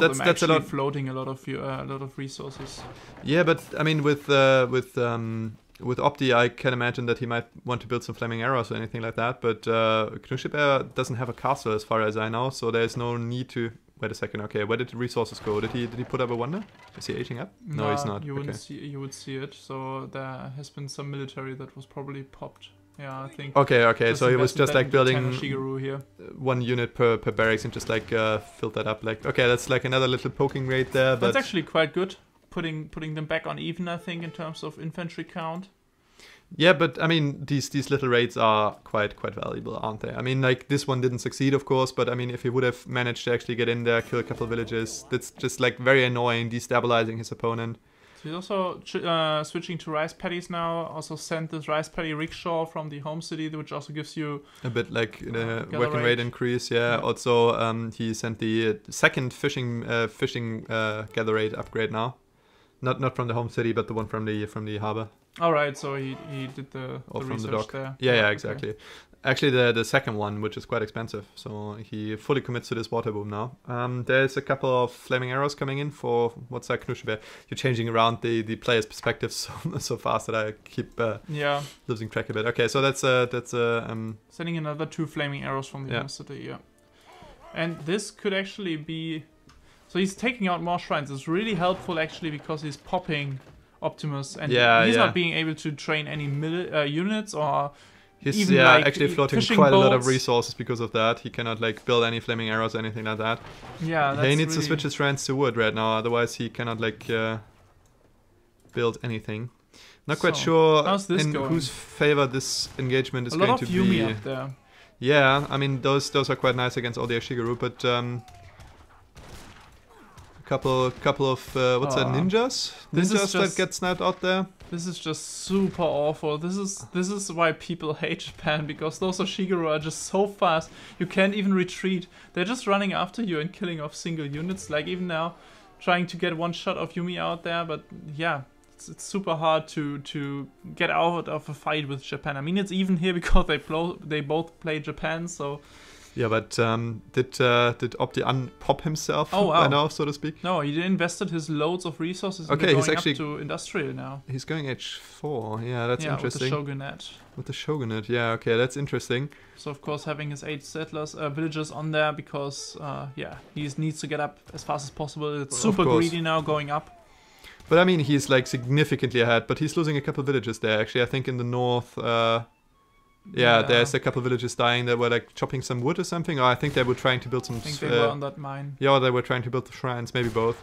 a lot. Floating a lot of resources. Yeah, but I mean, with Opti, I can imagine that he might want to build some flaming arrows or anything like that. But Knuschelbär doesn't have a castle, as far as I know, so there's no need to. Wait a second. Okay, where did the resources go? Did he put up a wonder? Is he aging up? No, he's not. You would see it. So there has been some military that was probably popped. Yeah, I think. Okay. So he was just like building here. One unit per barracks and just like filled that up. Like, okay, that's like another little poking raid there. But that's actually quite good. Putting them back on even, I think, in terms of infantry count. Yeah, but I mean, these little raids are quite valuable, aren't they? I mean, like this one didn't succeed, of course, but I mean, if he would have managed to actually get in there, kill a couple of villages, that's just like very annoying, destabilizing his opponent. So he's also switching to rice paddies now. Also sent this rice paddy rickshaw from the home city, which also gives you a bit like working rate increase. Yeah. Also, he sent the second fishing gather rate upgrade now. Not from the home city, but the one from the harbor. All right, so he did the from the dock there. Yeah, exactly. Okay. Actually, the second one, which is quite expensive, so he fully commits to this water boom now. There's a couple of flaming arrows coming in for what's that, Knuschelbär. You're changing around the player's perspective so fast that I keep losing track of it. Okay, so that's sending another 2 flaming arrows from the home city. Yeah, and this could actually be. So he's taking out more shrines. It's really helpful actually because he's popping Optimus, and he's not being able to train any units or. He's even like actually floating quite a lot of resources because of that. He cannot like build any flaming arrows or anything like that. Yeah, he needs to switch his shrines to wood right now, otherwise he cannot like build anything. Not quite sure in whose favor this engagement is going to be. A lot of Yumi up there. Yeah, I mean those are quite nice against all the 𝐤𝐸𝐺𝐸𝐸, but couple of what's that, ninjas? This is Ninjas just- that get sniped out there. This is just super awful. This is why people hate Japan, because those Shigeru are just so fast. You can't even retreat. They're just running after you and killing off single units. Like even now, trying to get one shot of Yumi out there. But yeah, it's super hard to get out of a fight with Japan. I mean, it's even here because they both play Japan. So Yeah, but did Opti unpop himself Oh, wow. by now, so to speak? no, he invested his loads of resources. Okay, into he's going actually- up to industrial now. He's going H4. Yeah, that's Yeah, interesting. with the shogunate. With the shogunate. Yeah, okay, that's interesting. So of course having his 8 settlers, villagers on there because yeah, he needs to get up as fast as possible. It's Of super course. greedy now going up. But I mean, he's like significantly ahead, but he's losing a couple villages there. Actually, I think in the north, Yeah. there's a couple villages dying that were like chopping some wood or something. Or I think they were trying to build some. I think they were on that mine. Yeah, or they were trying to build the shrines, maybe both.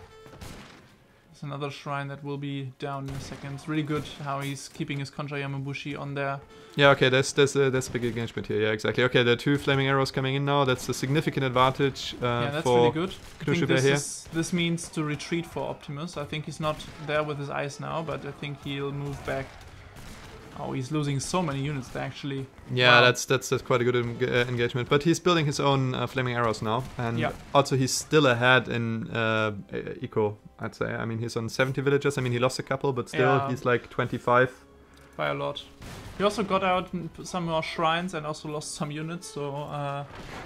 There's another shrine that will be down in a second. It's really good how he's keeping his Konja Yamabushi on there. Yeah, okay, there's a big engagement here. Yeah, exactly. Okay, there are 2 flaming arrows coming in now. That's a significant advantage Yeah, that's for really good. I think Knuschelbär here. this means to retreat for Optimus. I think he's not there with his eyes now, but I think he'll move back. Oh, he's losing so many units there, actually. Yeah, Wow. that's quite a good engagement. But he's building his own flaming arrows now, and Yeah. also he's still ahead in eco. I'd say. I mean, he's on 70 villagers. I mean, he lost a couple, but still, Yeah. he's like 25. By a lot. He also got out some more shrines and also lost some units, so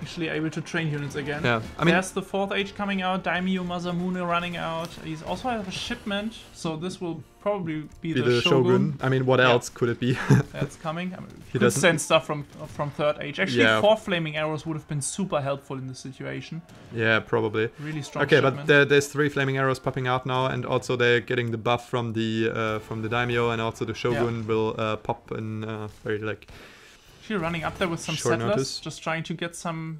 actually able to train units again. Yeah, I mean, There's the 4th age coming out, Daimyo Masamune running out. He's also have a shipment, so this will probably be the Shogun. I mean, what Yeah. else could it be? That's coming. I mean, He could doesn't- send stuff from 3rd age. Actually, Yeah. 4 flaming arrows would have been super helpful in this situation. Yeah, probably. Really strong Okay, shipment. but there's 3 flaming arrows popping out now, and also they're getting the buff from the daimyo, and also the shogun will pop in very like. Actually running up there with some Short settlers, notice. just trying to get some...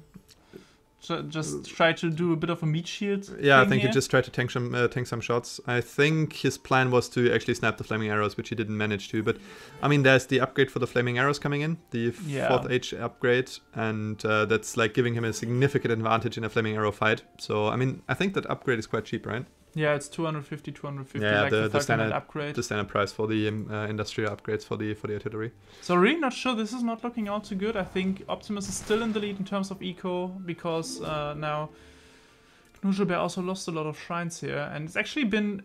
Just try to do a bit of a meat shield. Yeah, I thing think here. he just tried to tank some shots. I think his plan was to actually snap the flaming arrows, which he didn't manage to. But I mean, there's the upgrade for the flaming arrows coming in, the Yeah. 4th age upgrade, and that's like giving him a significant advantage in a flaming arrow fight. So I mean, I think that upgrade is quite cheap, right? Yeah, it's 250, 250, Yeah, like the the 13 standard- upgrade. The standard price for the industrial upgrades for the artillery. So really not sure, this is not looking out too good. I think Optimus is still in the lead in terms of eco, because now Knuschelbär also lost a lot of shrines here, and it's actually been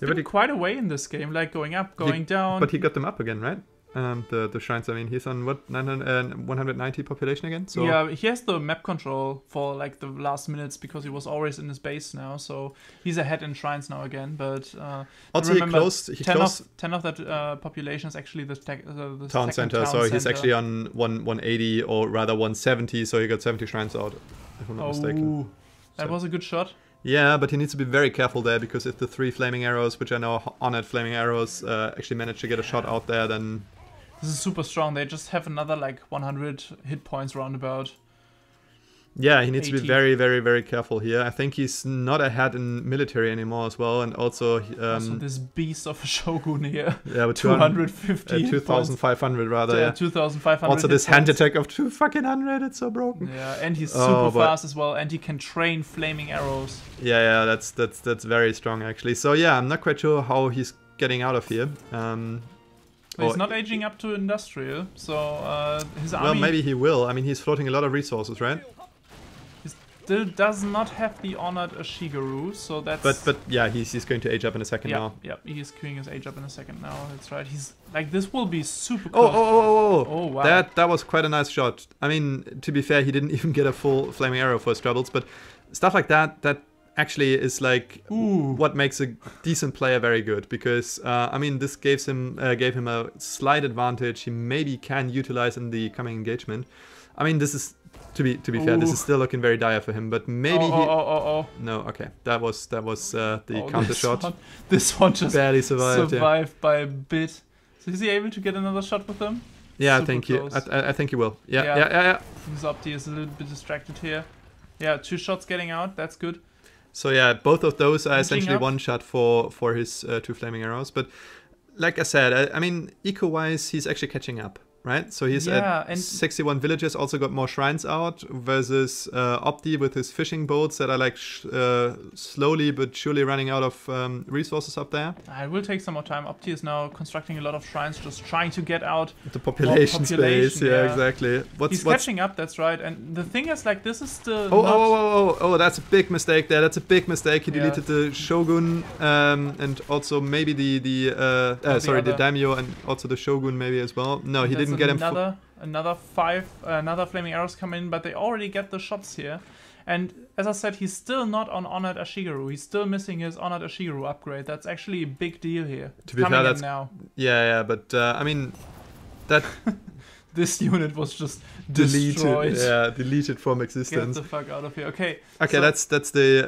Yeah, but he- quite a way in this game, like going up, going down. But he got them up again, right? The shrines. I mean, he's on what 190 population again. So Yeah, he has the map control for like the last minutes because he was always in his base now, so he's ahead in shrines now again. But also he remember, closed 10 of that population is actually the town second center. town So he's center. actually on 180 or rather 170. So he got 70 shrines out, if I'm not mistaken. Oh, that So- was a good shot. Yeah, but he needs to be very careful there, because if the 3 flaming arrows, which are now honored flaming arrows, actually manage to get a shot out there, then This is super strong. They just have another like 100 hit points roundabout. yeah, he needs to be 80. very, very, very careful here. I think he's not ahead in military anymore as well, and also So this beast of a shogun here. yeah, with 250 hit points. 2,500 rather. Yeah, Yeah. 2,500 Also, hit this hand points. attack of 2,100, it's so broken. Yeah, and he's Oh, super but- fast as well, and he can train flaming arrows. Yeah, that's very strong actually. So yeah, I'm not quite sure how he's getting out of here. But he's Or- not aging up to industrial, so his Well, army maybe he will. I mean, he's floating a lot of resources, right? still does not have the honored Shigeru, so that's... But yeah, he's going to age up in a second yeah, now. yeah, he's queuing his age up in a second now, that's right. He's like, this will be super Oh, close. oh, wow. That was quite a nice shot. I mean, to be fair, he didn't even get a full flaming arrow for his troubles, but stuff like that actually is like Ooh. what makes a decent player very good, because I mean, this gave him a slight advantage he maybe can utilize in the coming engagement. I mean, this is to be fair, this is still looking very dire for him, but maybe Oh. no, okay, that was the Oh, counter this shot. This one just Barely survived. Yeah, by a bit. So is he able to get another shot with them? yeah, I Super think he, close. I think he will. Yeah. Yeah. Zopti is a little bit distracted here. Yeah, 2 shots getting out, that's good. So yeah, both of those are Inching essentially up. one shot for his 2 flaming arrows. But like I said, I mean, eco-wise, he's actually catching up. right? So he's at 61 villages, also got more shrines out, versus Opti with his fishing boats that are like slowly but surely running out of resources up there. It will take some more time. Opti is now constructing a lot of shrines, just trying to get out the population space. Yeah, exactly. He's catching up, that's right. And the thing is, like, this is still Oh, that's a big mistake there. That's a big mistake. He deleted the Shogun and also maybe the Daimyo and also the Shogun maybe as well. No, he didn't get him. Another flaming arrows come in, but they already get the shots here. And as I said, he's still not on Honored Ashigaru. He's still missing his Honored Ashigaru upgrade. That's actually a big deal here. To be fair, that's now. Yeah, but I mean that. This unit was just destroyed. Deleted from existence. Get the fuck out of here. Okay. Okay, so that's the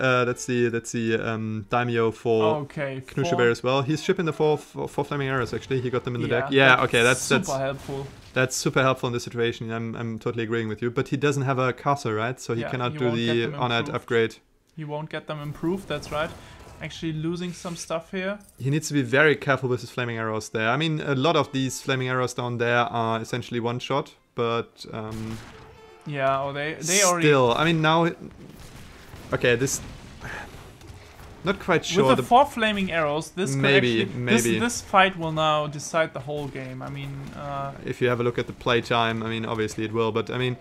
daimyo for Knuschelbär as well. He's shipping the four flaming arrows. Actually, he got them in the deck. Yeah. Okay, that's super helpful. That's super helpful in this situation. I'm totally agreeing with you. But he doesn't have a castle, right? So he cannot do the honored upgrade. He won't get them improved. That's right. Actually losing some stuff here. He needs to be very careful with his flaming arrows there. I mean, a lot of these flaming arrows down there are essentially one shot, but yeah, they already. Still, I mean now. Okay, this. Not quite sure. With the 4 flaming arrows, this this fight will now decide the whole game. I mean, if you have a look at the playtime, I mean, obviously it will, but I mean.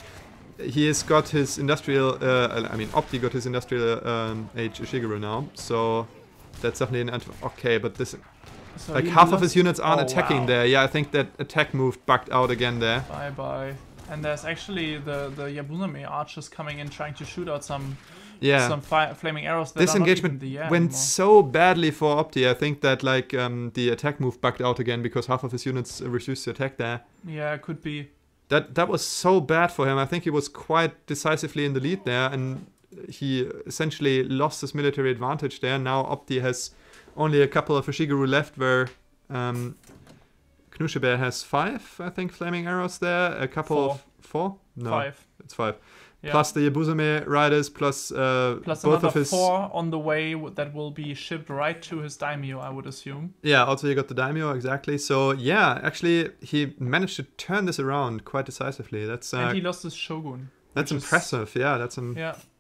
He has got his industrial, Opti got his industrial age Ashigaru now, so that's definitely an okay, but this, so like half of his units aren't attacking there. Yeah, I think that attack move bugged out again there. Bye. And there's actually the Yabuname archers coming in trying to shoot out some flaming arrows. That this engagement went so badly for Opti. I think that like the attack move bugged out again because half of his units refused to attack there. Yeah, it could be. That was so bad for him. I think he was quite decisively in the lead there, and he essentially lost his military advantage there. Now Opti has only a couple of Ashigaru left, where Knuschelbär has 5, I think, flaming arrows there. A couple of 4? No, 5. It's 5. Yeah. Plus the Yabusame riders, plus both another of his 4 on the way that will be shipped right to his daimyo, I would assume. Yeah, also you got the daimyo, exactly. So yeah, actually he managed to turn this around quite decisively. That's and he lost his shogun. That's impressive. Yeah,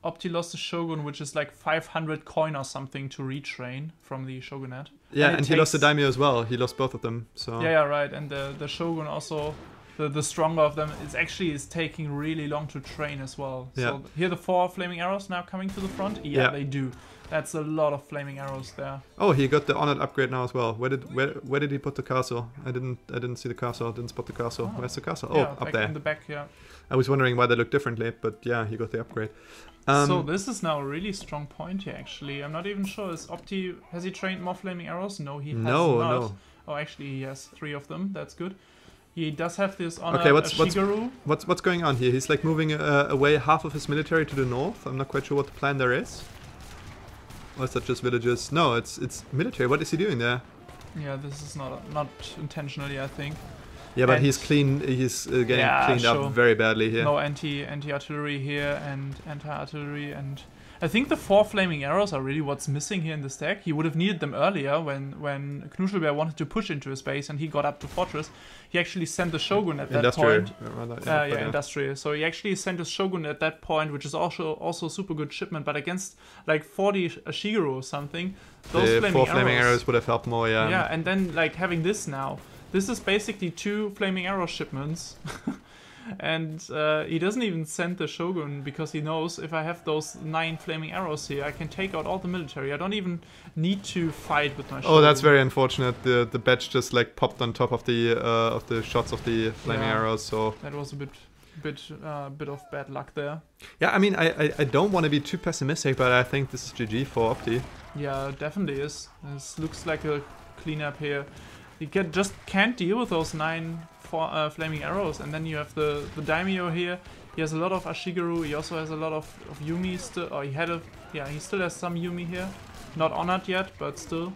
Opti lost the shogun, which is like 500 coin or something to retrain from the shogunate. Yeah, and he lost the daimyo as well. He lost both of them. So yeah, right. And the shogun also. The stronger of them is taking really long to train as well. Yeah. So here the 4 flaming arrows now coming to the front. Yeah, they do. That's a lot of flaming arrows there. Oh, he got the honored upgrade now as well. Where did he put the castle? I didn't see the castle. I didn't spot the castle. Where's the castle? Yeah, up there. In the back, yeah. I was wondering why they look differently, but yeah, he got the upgrade. So this is now a really strong point here. Actually, I'm not even sure. Has he trained more flaming arrows? No, he has not. No. Oh, actually, he has 3 of them. That's good. He does have this on Ashigaru. What's going on here? He's like moving away half of his military to the north. I'm not quite sure what the plan there is. Or is that just villages? No, it's military. What is he doing there? Yeah, this is not intentionally, I think. Yeah, but he's getting cleaned up very badly here. No anti-artillery here and anti-artillery, and I think the 4 flaming arrows are really what's missing here in this deck. He would have needed them earlier when Knuschelbär wanted to push into his base and he got up to fortress. He actually sent the shogun at that point. Industrial. So he actually sent his shogun at that point, which is also super good shipment. But against like 40 Ashigaru or something, those flaming arrows would have helped more. Yeah. Yeah, and then like having this now. This is basically 2 flaming arrow shipments. And he doesn't even send the shogun because he knows if I have those 9 flaming arrows here, I can take out all the military. I don't even need to fight with my shogun. Oh, that's very unfortunate. The badge just like popped on top of the shots of the flaming arrows. So that was a bit of bad luck there. Yeah, I mean, I don't want to be too pessimistic, but I think this is GG for Opti. Yeah, definitely is. This looks like a cleanup here. You just can't deal with those 9 flaming arrows, and then you have the daimyo here. He has a lot of Ashigaru. He also has a lot of Yumi still. Or he still has some Yumi here. Not honored yet, but still.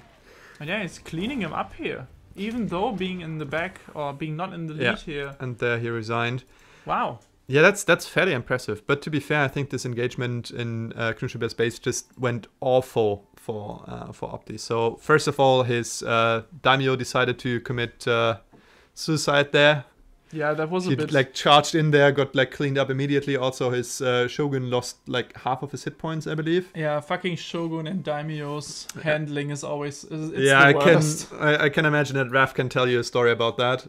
And yeah, he's cleaning him up here, even though being in the back or being not in the lead here. And there he resigned. Wow. Yeah, that's fairly impressive. But to be fair, I think this engagement in Knuschelbär's base just went awful for Opti. So first of all, his daimyo decided to commit suicide there. Yeah, that was a he bit like charged in there, got like cleaned up immediately. Also, his Shogun lost like half of his hit points, I believe. Yeah, fucking Shogun and Daimyo's handling is always it's yeah, the worst. I can imagine that Raph can tell you a story about that.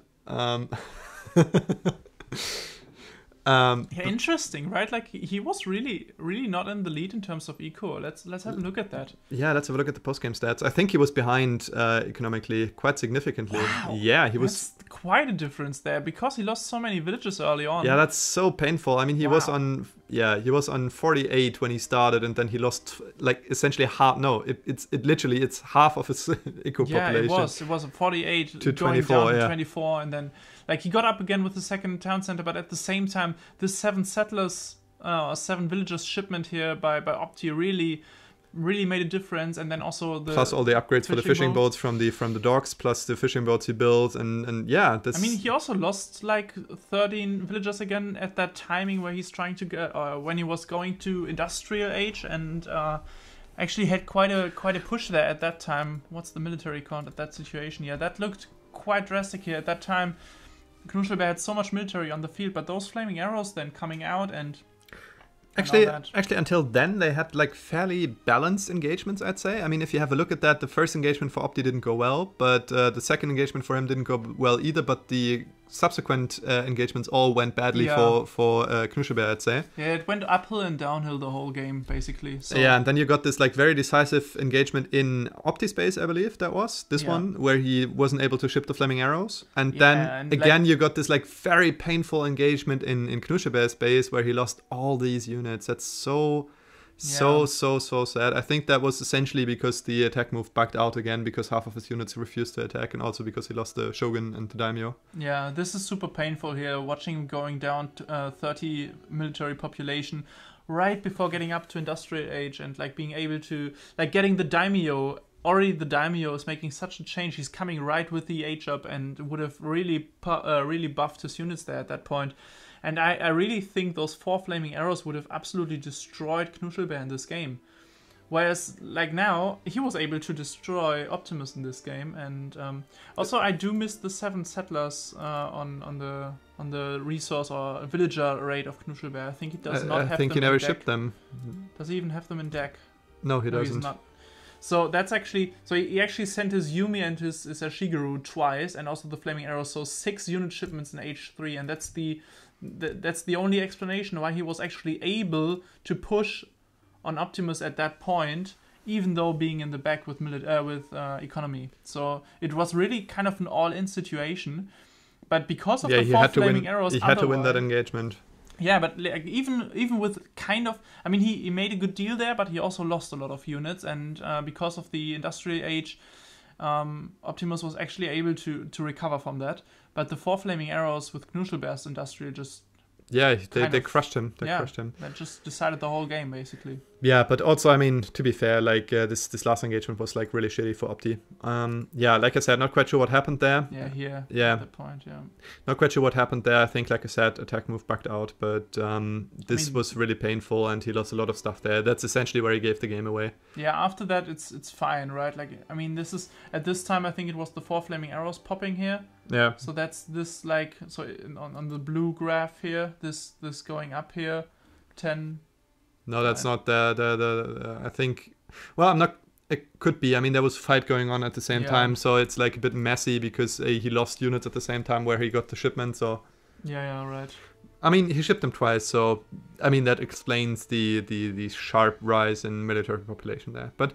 Yeah, interesting, right? Like he was really not in the lead in terms of eco. Let's have a look at that. Yeah, let's have a look at the post-game stats. I think he was behind economically quite significantly. Wow. Yeah, he was quite a difference there because he lost so many villages early on. Yeah, that's so painful. I mean, he was on 48 when he started, and then he lost like essentially half. No, it's literally it's half of his eco population. Yeah, it was 48 to going 24, down to yeah. 24, and then like he got up again with the second town center, but at the same time, this 7 settlers, 7 villagers shipment here by Opti really made a difference, and then also the plus all the upgrades for the fishing boats from the docks, plus the fishing boats he built, and yeah, that's. I mean, he also lost like 13 villagers again at that timing where he's trying to get when he was going to industrial age, and actually had quite a push there at that time. What's the military count at that situation? Yeah, that looked quite drastic here at that time. Knuschelbär had so much military on the field, but those flaming arrows then coming out and Actually, until then, they had like fairly balanced engagements, I'd say. I mean, if you have a look at that, the first engagement for Opti didn't go well, but the second engagement for him didn't go well either, but the subsequent engagements all went badly for Knuschelbär, I'd say. Yeah, it went uphill and downhill the whole game, basically. So. Yeah, and then you got this like very decisive engagement in Opti space, I believe that was, this one, where he wasn't able to ship the flaming arrows. And then again, you got this like very painful engagement in Knuschelbär space where he lost all these units. That's so sad. I think that was essentially because the attack move bugged out again because half of his units refused to attack, and also because he lost the Shogun and the Daimyo. Yeah, this is super painful here, watching him going down to 30 military population right before getting up to industrial age, and like being able to like getting the Daimyo. Already the Daimyo is making such a change. He's coming right with the age up and would have really buffed his units there at that point. And I really think those 4 flaming arrows would have absolutely destroyed Knuschelbär in this game. Whereas, like now, he was able to destroy Optimus in this game. And also, I do miss the 7 settlers on the resource or villager rate of Knuschelbär. I think he does not have them in deck. I think he never shipped them. Does he even have them in deck? No, he doesn't. He's not. So that's actually, he actually sent his Yumi and his Ashigaru twice, and also the flaming arrows. So 6 unit shipments in H3, and that's the only explanation why he was actually able to push on Optimus at that point, even though being in the back with economy. So it was really kind of an all-in situation. But because of the 4 flaming arrows, he had to win that engagement. Yeah, but like, even with kind of, I mean, he made a good deal there, but he also lost a lot of units, and because of the industrial age, Optimus was actually able to recover from that. But the 4 flaming arrows with Knuschelbär's industrial just they crushed him. Crushed him. That just decided the whole game basically. Yeah, but also, I mean, to be fair, like this last engagement was like really shitty for Opti. Like I said, not quite sure what happened there. Yeah. At that point, not quite sure what happened there. I think, like I said, attack move bugged out, but this was really painful, and he lost a lot of stuff there. That's essentially where he gave the game away. Yeah, after that, it's fine, right? Like, I mean, this is at this time, I think it was the 4 flaming arrows popping here. Yeah. So that's this like on the blue graph here. This going up here, 10. No, that's not the I think. Well, I'm not. It could be. I mean, there was a fight going on at the same time, so it's like a bit messy because he lost units at the same time where he got the shipment. So. Yeah, right. I mean, he shipped them twice, so I mean that explains the sharp rise in military population there. But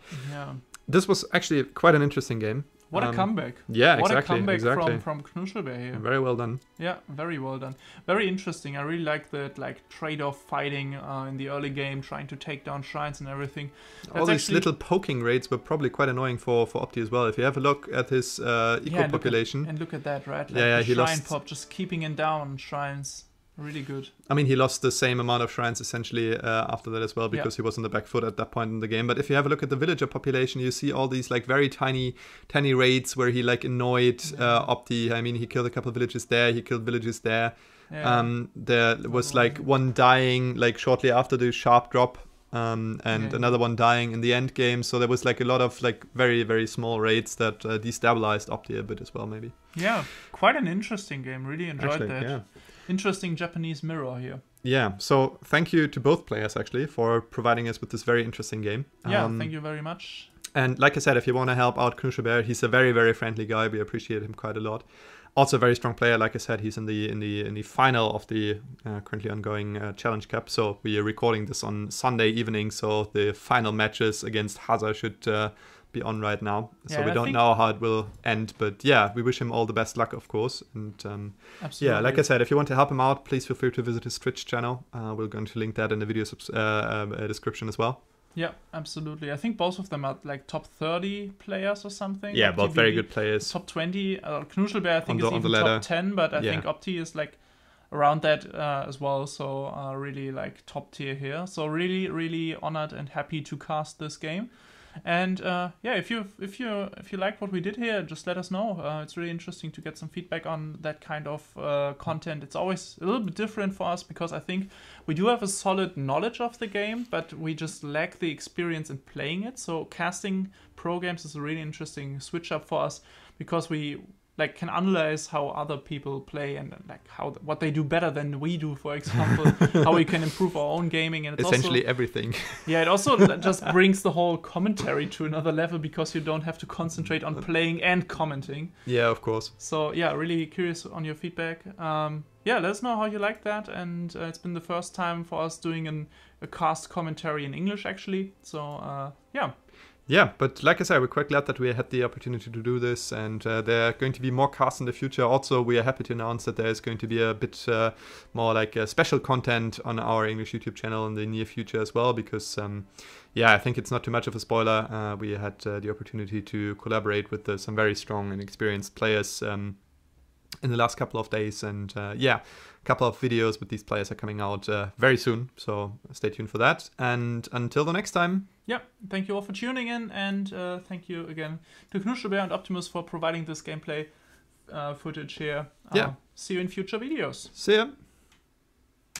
this was actually quite an interesting game. What a comeback. Yeah, what exactly. What a comeback exactly. from Knuschelbär here. Very well done. Yeah, very well done. Very interesting. I really like that trade-off fighting in the early game, trying to take down shrines and everything. All these little poking raids were probably quite annoying for Opti as well. If you have a look at his eco population. Look at that, right? Like he lost pop, just keeping it down shrines. Really good. I mean, he lost the same amount of shrines essentially after that as well, because he was on the back foot at that point in the game. But if you have a look at the villager population, you see all these like very tiny raids where he like annoyed Opti. I mean, he killed a couple of villages there, he killed villages there. There was like one dying like shortly after the sharp drop and Yeah. another one dying in the end game. So there was like a lot of like very, very small raids that destabilized Opti a bit as well, maybe. Yeah, quite an interesting game. Really enjoyed Actually, that. yeah. Interesting Japanese mirror here. Yeah, so thank you to both players actually for providing us with this very interesting game. Yeah, thank you very much. And like I said, if you want to help out Knuschelbär, he's a very, very friendly guy. We appreciate him quite a lot. Also a very strong player. Like I said, he's in the final of the currently ongoing Challenge Cup. So we are recording this on Sunday evening. So the final matches against Hazard should be on right now. So Yeah, we don't know how it will end. But yeah, we wish him all the best luck, of course. And Absolutely. yeah, like I said, if you want to help him out, please feel free to visit his Twitch channel. We're going to link that in the video description as well. Yeah, absolutely. I think both of them are like top 30 players or something. Yeah, like both TBB, very good players. Top 20. Knuschelbär, I think, is on even the ladder. top 10, but I Yeah. think Opti is like around that as well. So really like top tier here. So really, really honored and happy to cast this game. And yeah, if you like what we did here, just let us know. It's really interesting to get some feedback on that kind of content. It's always a little bit different for us because I think we do have a solid knowledge of the game, but we just lack the experience in playing it. So casting pro games is a really interesting switch up for us because we like can analyze how other people play and like what they do better than we do, for example, how we can improve our own gaming, and it's Essentially also, everything. yeah, it also just brings the whole commentary to another level because you don't have to concentrate on playing and commenting. Yeah, of course. So yeah, really curious on your feedback. Yeah, let us know how you like that, and it's been the first time for us doing a cast commentary in English actually. So yeah. Yeah, but like I said, we're quite glad that we had the opportunity to do this, and there are going to be more casts in the future. Also, we are happy to announce that there is going to be a bit more like special content on our English YouTube channel in the near future as well, because yeah, I think it's not too much of a spoiler. We had the opportunity to collaborate with some very strong and experienced players in the last couple of days, and yeah, a couple of videos with these players are coming out very soon, so stay tuned for that. And until the next time. Yeah, thank you all for tuning in, and thank you again to Knuschelbär and Optimus for providing this gameplay footage here. Yeah. See you in future videos. See ya.